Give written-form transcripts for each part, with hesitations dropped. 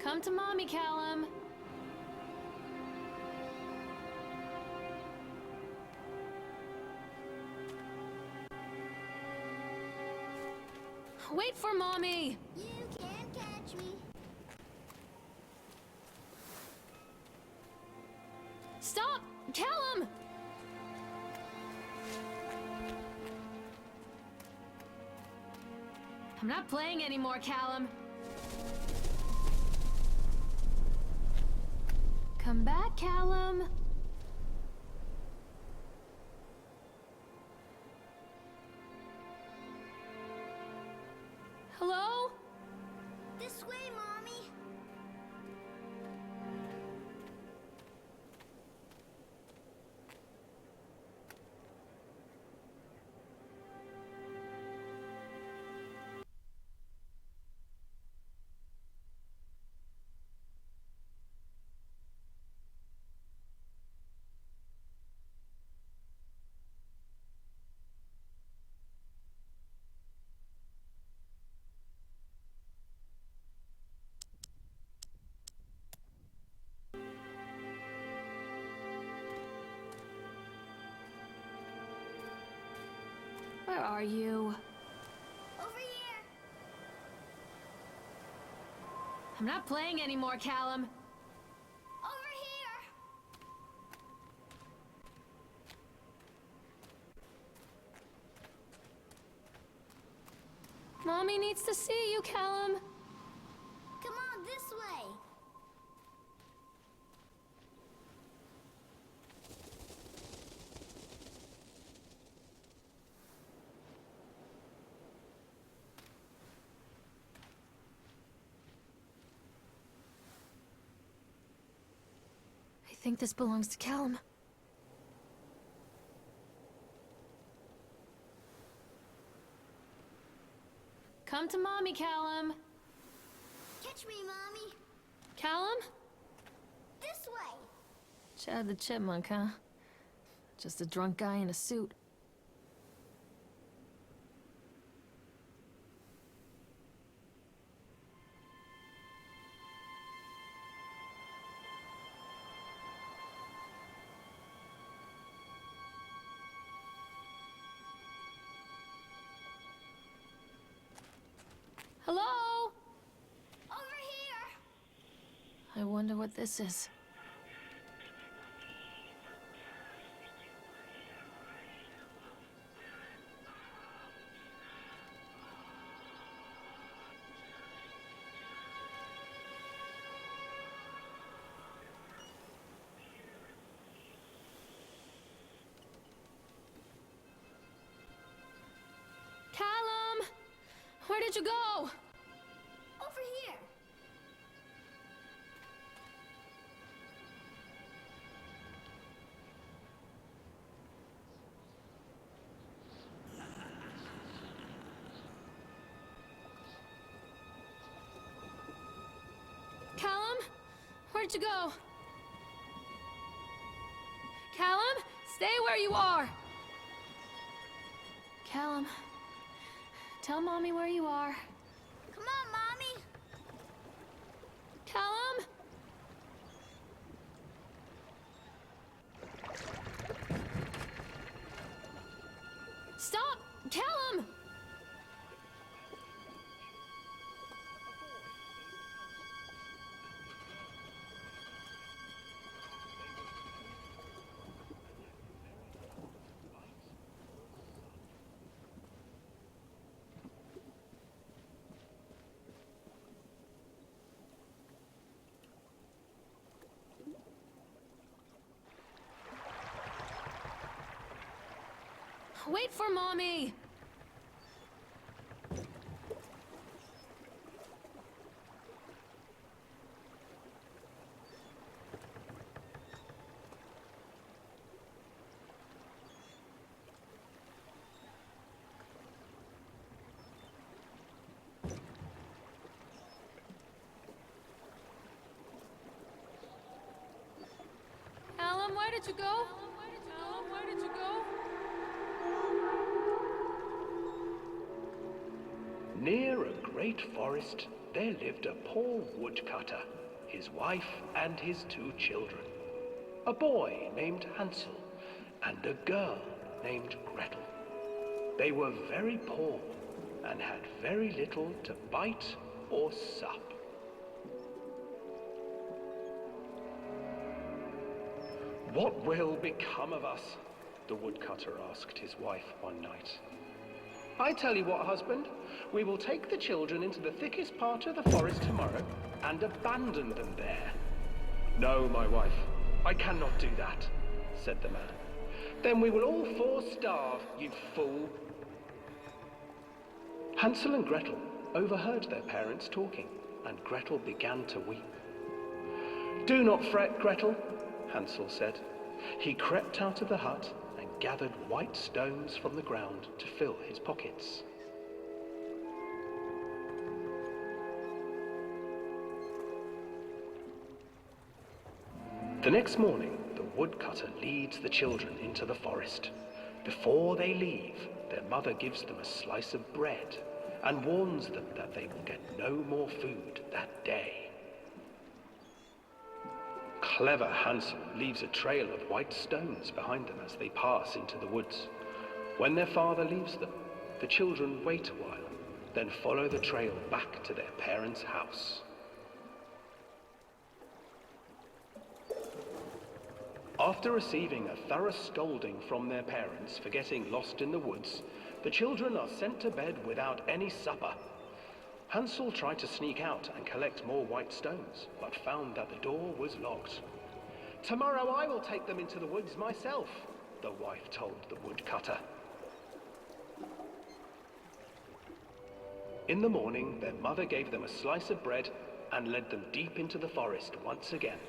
Come to mommy, Callum. Wait for mommy! You can't catch me. Stop! Callum! I'm not playing anymore, Callum. Come back, Callum. Hello? This way, Mommy. Where are you? Over here. I'm not playing anymore, Callum. Over here. Mommy needs to see you, Callum. Come on, this way. I think this belongs to Callum. Come to mommy, Callum. Catch me, Mommy. Callum? This way. Chad the Chipmunk, huh? Just a drunk guy in a suit. Hello? Over here. I wonder what this is. Callum! Where did you go? Over here. Callum? Where'd you go? Callum? Stay where you are! Callum, tell mommy where you are. Come on, Mommy. Callum? Stop! Callum! Wait for mommy! Callum, where did you go? Callum, where did you go? Near a great forest, there lived a poor woodcutter, his wife and his 2 children. A boy named Hansel and a girl named Gretel. They were very poor and had very little to bite or sup. "What will become of us?" the woodcutter asked his wife one night. "I tell you what, husband, we will take the children into the thickest part of the forest tomorrow and abandon them there." "No, my wife, I cannot do that," said the man. "Then we will all 4 starve, you fool." Hansel and Gretel overheard their parents talking, and Gretel began to weep. "Do not fret, Gretel," Hansel said. He crept out of the hut and gathered white stones from the ground to fill his pockets. The next morning, the woodcutter leads the children into the forest. Before they leave, their mother gives them a slice of bread and warns them that they will get no more food that day. Clever Hansel leaves a trail of white stones behind them as they pass into the woods. When their father leaves them, the children wait a while, then follow the trail back to their parents' house. After receiving a thorough scolding from their parents for getting lost in the woods, the children are sent to bed without any supper. Hansel tried to sneak out and collect more white stones, but found that the door was locked. "Tomorrow I will take them into the woods myself," the wife told the woodcutter. In the morning, their mother gave them a slice of bread and led them deep into the forest once again.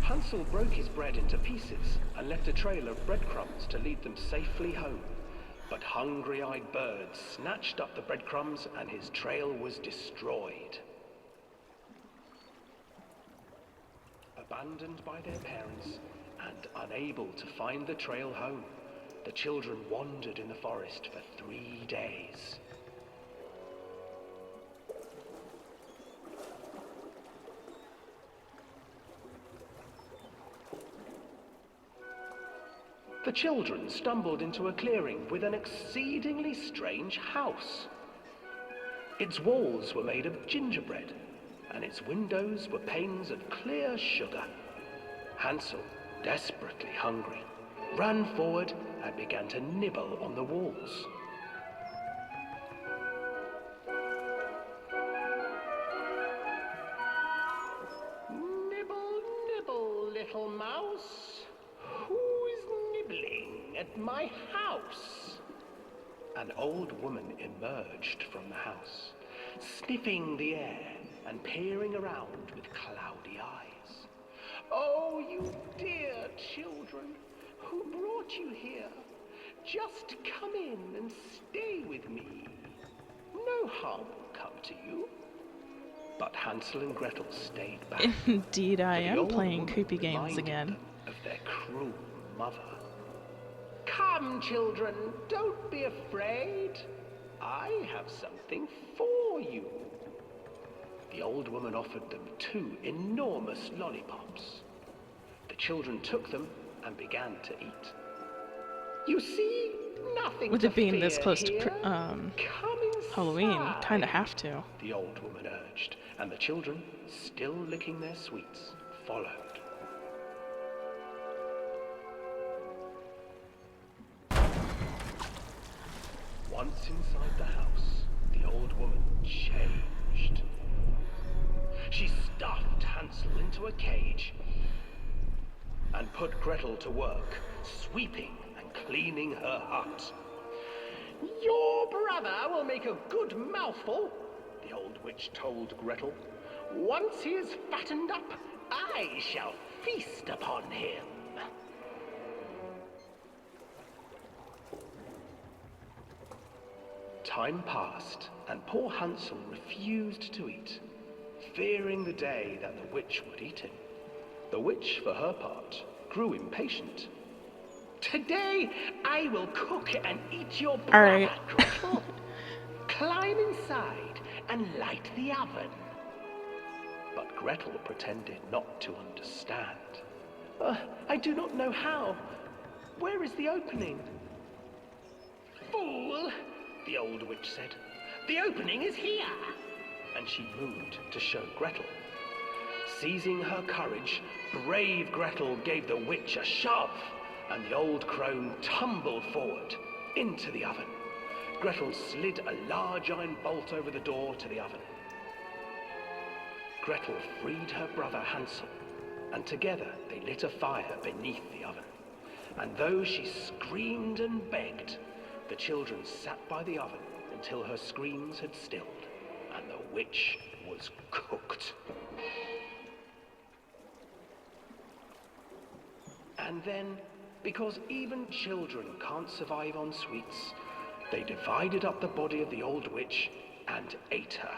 Hansel broke his bread into pieces and left a trail of breadcrumbs to lead them safely home. But hungry-eyed birds snatched up the breadcrumbs and his trail was destroyed. Abandoned by their parents and unable to find the trail home, the children wandered in the forest for 3 days. The children stumbled into a clearing with an exceedingly strange house. Its walls were made of gingerbread, and its windows were panes of clear sugar. Hansel, desperately hungry, ran forward and began to nibble on the walls. "Nibble, nibble, little mouse. Who's nibbling at my house?" An old woman emerged from the house, sniffing the air and peering around with cloudy eyes. "Oh, you dear children, who brought you here? Just come in and stay with me. No harm will come to you." But Hansel and Gretel stayed back. Indeed, I For the am old playing woman creepy games reminded again. them of their cruel mother. "Come, children, don't be afraid. I have something for you." The old woman offered them 2 enormous lollipops. The children took them and began to eat. "You see, nothing With to it being this fear close to here. Come Halloween, inside," kind of have to. the old woman urged, and the children, still licking their sweets, followed. Once inside the house, the old woman changed. She stuffed Hansel into a cage and put Gretel to work, sweeping and cleaning her hut. "Your brother will make a good mouthful," the old witch told Gretel. "Once he is fattened up, I shall feast upon him." Time passed, and poor Hansel refused to eat, fearing the day that the witch would eat him. The witch, for her part, grew impatient. Today, I will cook and eat your All brother, right. Gretel. Climb inside and light the oven. But Gretel pretended not to understand. I do not know how. Where is the opening? Fool, the old witch said. The opening is here. And she moved to show Gretel. Seizing her courage, brave Gretel gave the witch a shove, and the old crone tumbled forward into the oven. Gretel slid a large iron bolt over the door to the oven. Gretel freed her brother Hansel, and together they lit a fire beneath the oven. And though she screamed and begged, the children sat by the oven until her screams had stilled, and the witch was cooked. And then, because even children can't survive on sweets, they divided up the body of the old witch and ate her.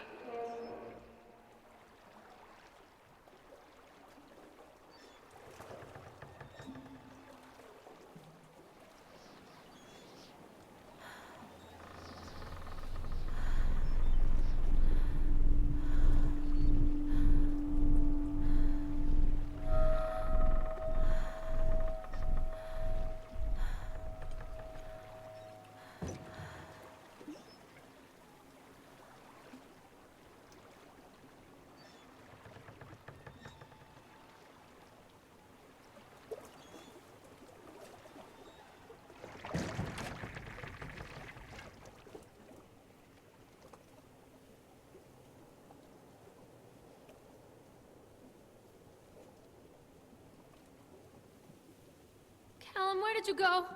Callum, where did you go?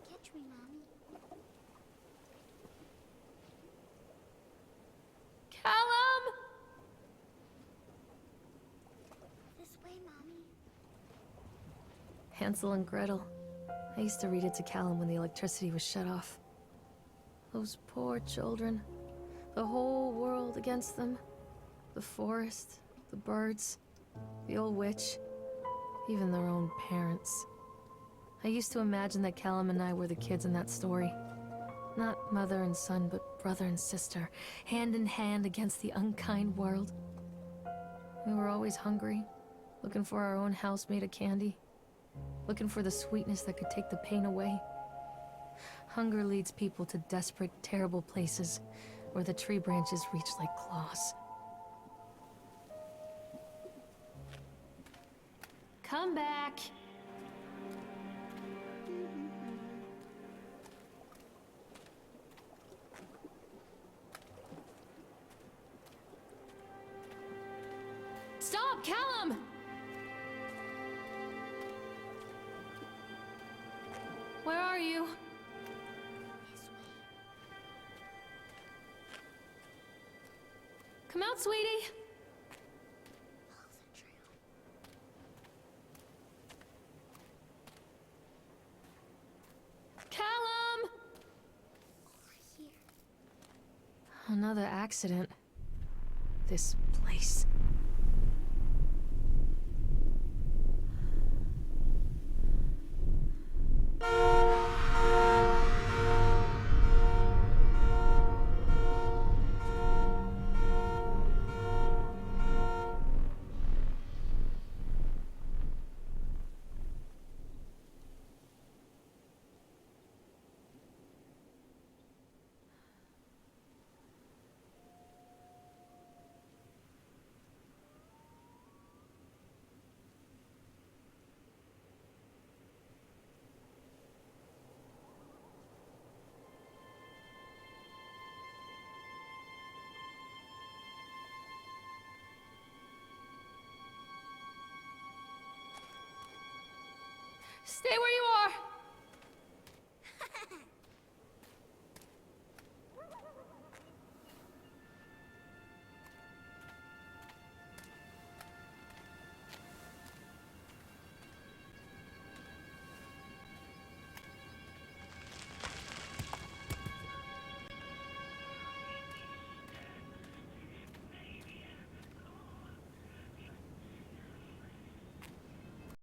Catch me, Mommy. Callum! This way, Mommy. Hansel and Gretel. I used to read it to Callum when the electricity was shut off. Those poor children. The whole world against them. The forest, the birds, the old witch, even their own parents. I used to imagine that Callum and I were the kids in that story. Not mother and son, but brother and sister, hand in hand against the unkind world. We were always hungry, looking for our own house made of candy, looking for the sweetness that could take the pain away. Hunger leads people to desperate, terrible places where the tree branches reach like claws. Come back! Stop, Callum! Where are you? This way. Come out, sweetie! Follow the trail. Callum! Over here. Another accident. This place. Stay where you